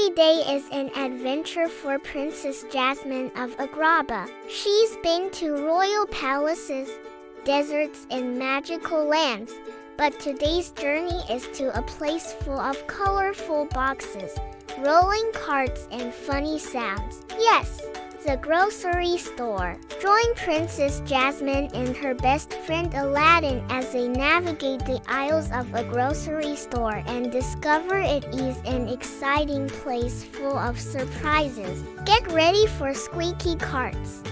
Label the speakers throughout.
Speaker 1: Every day is an adventure for Princess Jasmine of Agrabah. She's been to royal palaces, deserts, and magical lands, but today's journey is to a place full of colorful boxes, rolling carts, and funny sounds. Yes, the grocery store. Join Princess Jasmine and her best friend Aladdin as they navigate the aisles of a grocery store and discover it is an exciting place full of surprises. Get ready for squeaky carts,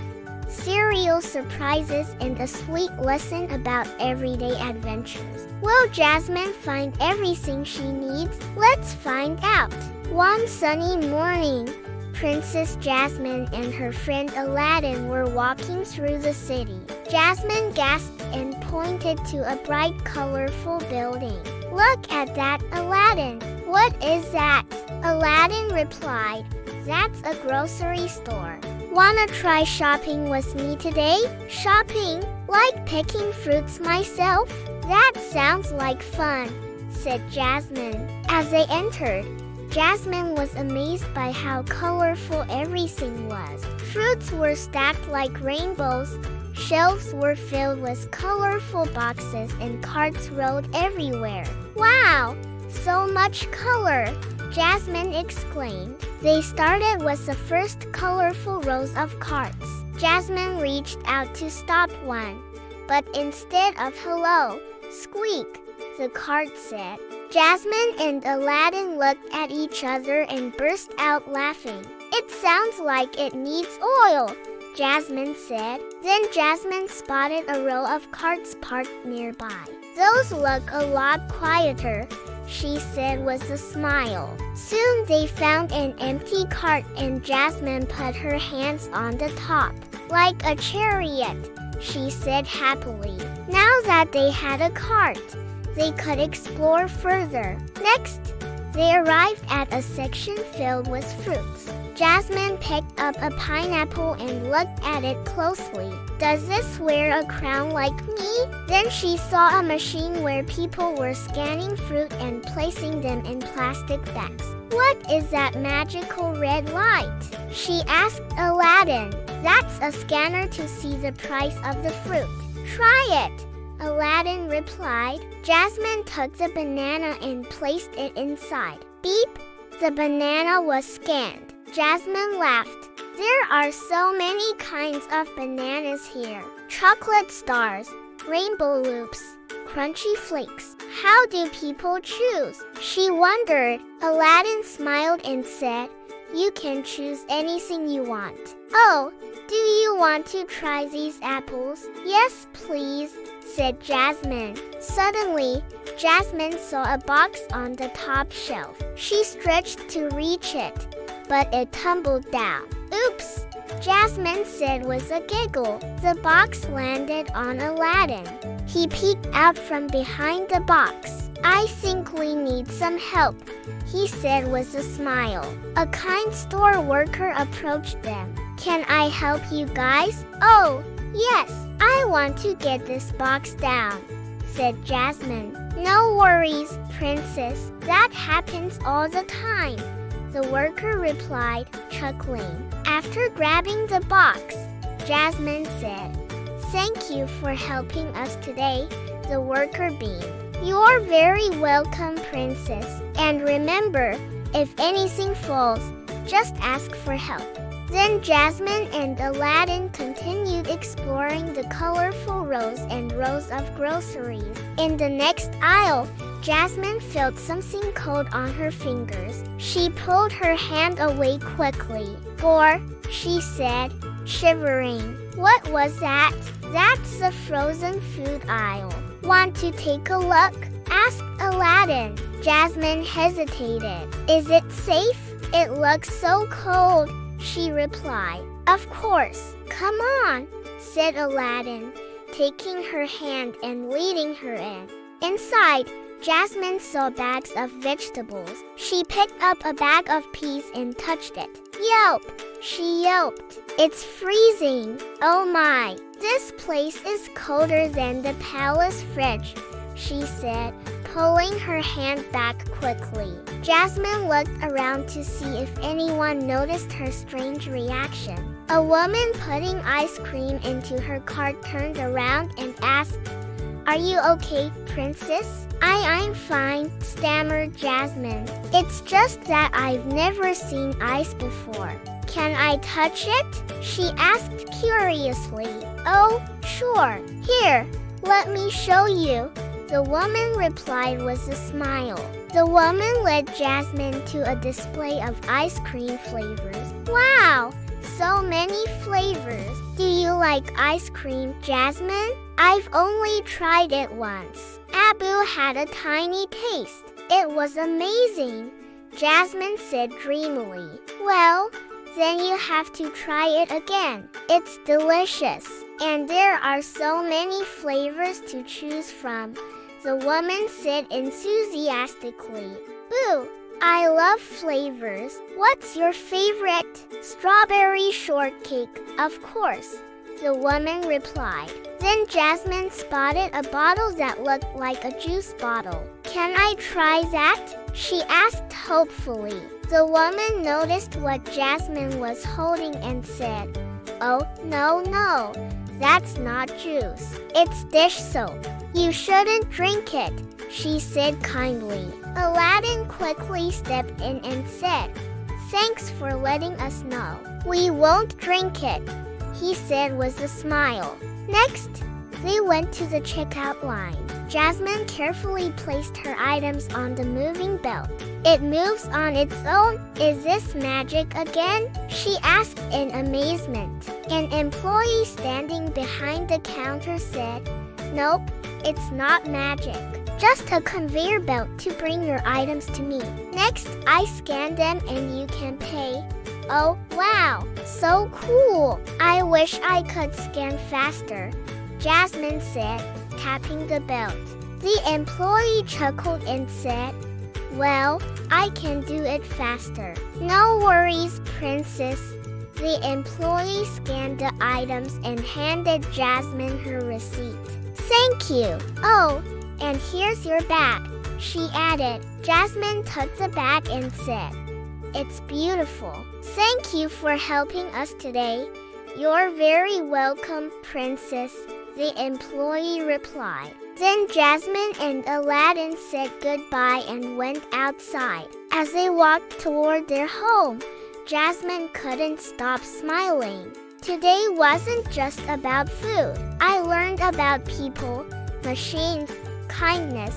Speaker 1: cereal surprises, and a sweet lesson about everyday adventures. Will Jasmine find everything she needs? Let's find out. One sunny morning, Princess Jasmine and her friend Aladdin were walking through the city. Jasmine gasped and pointed to a bright, colorful building. "Look at that, Aladdin! What is that?" Aladdin replied, "That's a grocery store. Wanna try shopping with me today?" "Shopping? Like picking fruits myself? That sounds like fun," said Jasmine. As they entered, Jasmine was amazed by how colorful everything was. Fruits were stacked like rainbows, shelves were filled with colorful boxes, and carts rolled everywhere. "Wow, so much color!" Jasmine exclaimed. They started with the first colorful rows of carts. Jasmine reached out to stop one, but instead of "hello, squeak," the cart said. Jasmine and Aladdin looked at each other and burst out laughing. "It sounds like it needs oil," Jasmine said. Then Jasmine spotted a row of carts parked nearby. "Those look a lot quieter," she said with a smile. Soon they found an empty cart and Jasmine put her hands on the top. "Like a chariot," she said happily. Now that they had a cart, they could explore further. Next, they arrived at a section filled with fruits. Jasmine picked up a pineapple and looked at it closely. "Does this wear a crown like me?" Then she saw a machine where people were scanning fruit and placing them in plastic bags. "What is that magical red light?" she asked Aladdin. "That's a scanner to see the price of the fruit." "Try it," Aladdin replied. Jasmine took the banana and placed it inside. Beep! The banana was scanned. Jasmine laughed. "There are so many kinds of bananas here. Chocolate stars, rainbow loops, crunchy flakes. How do people choose?" she wondered. Aladdin smiled and said, "You can choose anything you want." "Oh, do you want to try these apples?" "Yes, please," said Jasmine. Suddenly, Jasmine saw a box on the top shelf. She stretched to reach it, but it tumbled down. "Oops," Jasmine said with a giggle. The box landed on Aladdin. He peeked out from behind the box. "I think we need some help," he said with a smile. A kind store worker approached them. "Can I help you guys?" "Oh, yes, I want to get this box down," said Jasmine. "No worries, Princess. That happens all the time," the worker replied, chuckling. After grabbing the box, Jasmine said, "Thank you for helping us today," the worker beamed. "You're very welcome, Princess. And remember, if anything falls, just ask for help." Then Jasmine and Aladdin continued exploring the colorful rows and rows of groceries. In the next aisle, Jasmine felt something cold on her fingers. She pulled her hand away quickly. "Gore," she said, shivering. "What was that?" "That's the frozen food aisle. Want to take a look?" asked Aladdin. Jasmine hesitated. "Is it safe?" "It looks so cold," she replied. "Of course. Come on," said Aladdin, taking her hand and leading her in. Inside, Jasmine saw bags of vegetables. She picked up a bag of peas and touched it. "Yelp!" she yelped. "It's freezing. Oh my, this place is colder than the palace fridge," she said, pulling her hand back quickly. Jasmine looked around to see if anyone noticed her strange reaction. A woman putting ice cream into her cart turned around and asked, "Are you okay, Princess?" I'm fine," stammered Jasmine. "It's just that I've never seen ice before. Can I touch it?" she asked curiously. "Oh, sure. Here, let me show you," the woman replied with a smile. The woman led Jasmine to a display of ice cream flavors. "Wow, so many flavors. Do you like ice cream, Jasmine?" "I've only tried it once." Abu had a tiny taste. "It was amazing," Jasmine said dreamily. "Well, then you have to try it again. It's delicious. And there are so many flavors to choose from," the woman said enthusiastically. "Boo! I love flavors. What's your favorite?" "Strawberry shortcake, of course," the woman replied. Then Jasmine spotted a bottle that looked like a juice bottle. "Can I try that?" she asked hopefully. The woman noticed what Jasmine was holding and said, "Oh, no, that's not juice. It's dish soap. You shouldn't drink it," she said kindly. Aladdin quickly stepped in and said, "Thanks for letting us know. We won't drink it," he said with a smile. Next, they went to the checkout line. Jasmine carefully placed her items on the moving belt. "It moves on its own. Is this magic again?" she asked in amazement. An employee standing behind the counter said, "Nope, it's not magic. Just a conveyor belt to bring your items to me. Next, I scan them and you can pay." "Oh, wow, so cool. I wish I could scan faster," Jasmine said, tapping the belt. The employee chuckled and said, "Well, I can do it faster." "No worries, Princess." The employee scanned the items and handed Jasmine her receipt. "Thank you. Oh, and here's your bag," she added. Jasmine took the bag and said, "It's beautiful. Thank you for helping us today." "You're very welcome, Princess," the employee replied. Then Jasmine and Aladdin said goodbye and went outside. As they walked toward their home, Jasmine couldn't stop smiling. Today wasn't just about food. I learned about people, machines, kindness,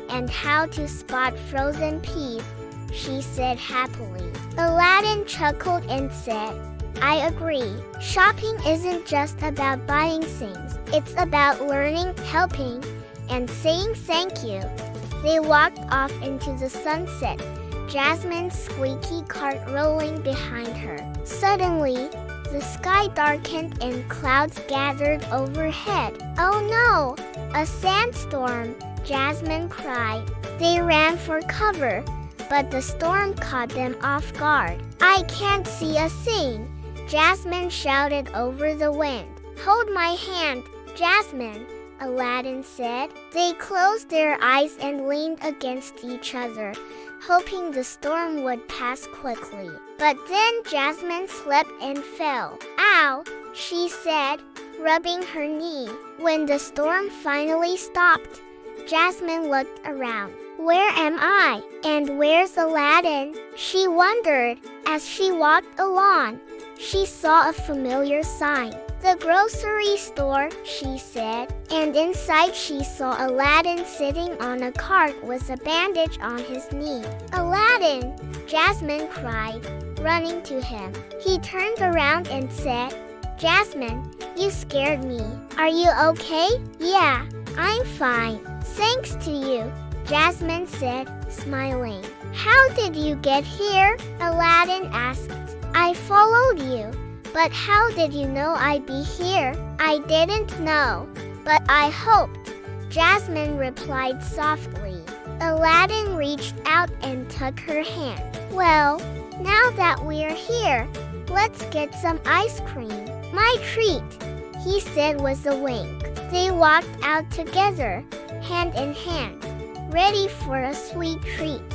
Speaker 1: and how to spot frozen peas, she said happily. Aladdin chuckled and said, "I agree. Shopping isn't just about buying things. It's about learning, helping, and saying thank you." They walked off into the sunset, Jasmine's squeaky cart rolling behind her. Suddenly, the sky darkened and clouds gathered overhead. "Oh no, a sandstorm," Jasmine cried. They ran for cover, but the storm caught them off guard. "I can't see a thing," Jasmine shouted over the wind. "Hold my hand, Jasmine," Aladdin said. They closed their eyes and leaned against each other, hoping the storm would pass quickly. But then Jasmine slipped and fell. "Ow," she said, rubbing her knee. When the storm finally stopped, Jasmine looked around. "Where am I? And where's Aladdin?" she wondered. As she walked along, she saw a familiar sign. "The grocery store," she said, and inside she saw Aladdin sitting on a cart with a bandage on his knee. "Aladdin!" Jasmine cried, running to him. He turned around and said, "Jasmine, you scared me. Are you okay?" "Yeah, I'm fine. Thanks to you," Jasmine said, smiling. "How did you get here?" Aladdin asked. "I followed you. But how did you know I'd be here?" "I didn't know, but I hoped," Jasmine replied softly. Aladdin reached out and took her hand. "Well, now that we're here, let's get some ice cream." "My treat," he said with a wink. They walked out together, hand in hand, ready for a sweet treat.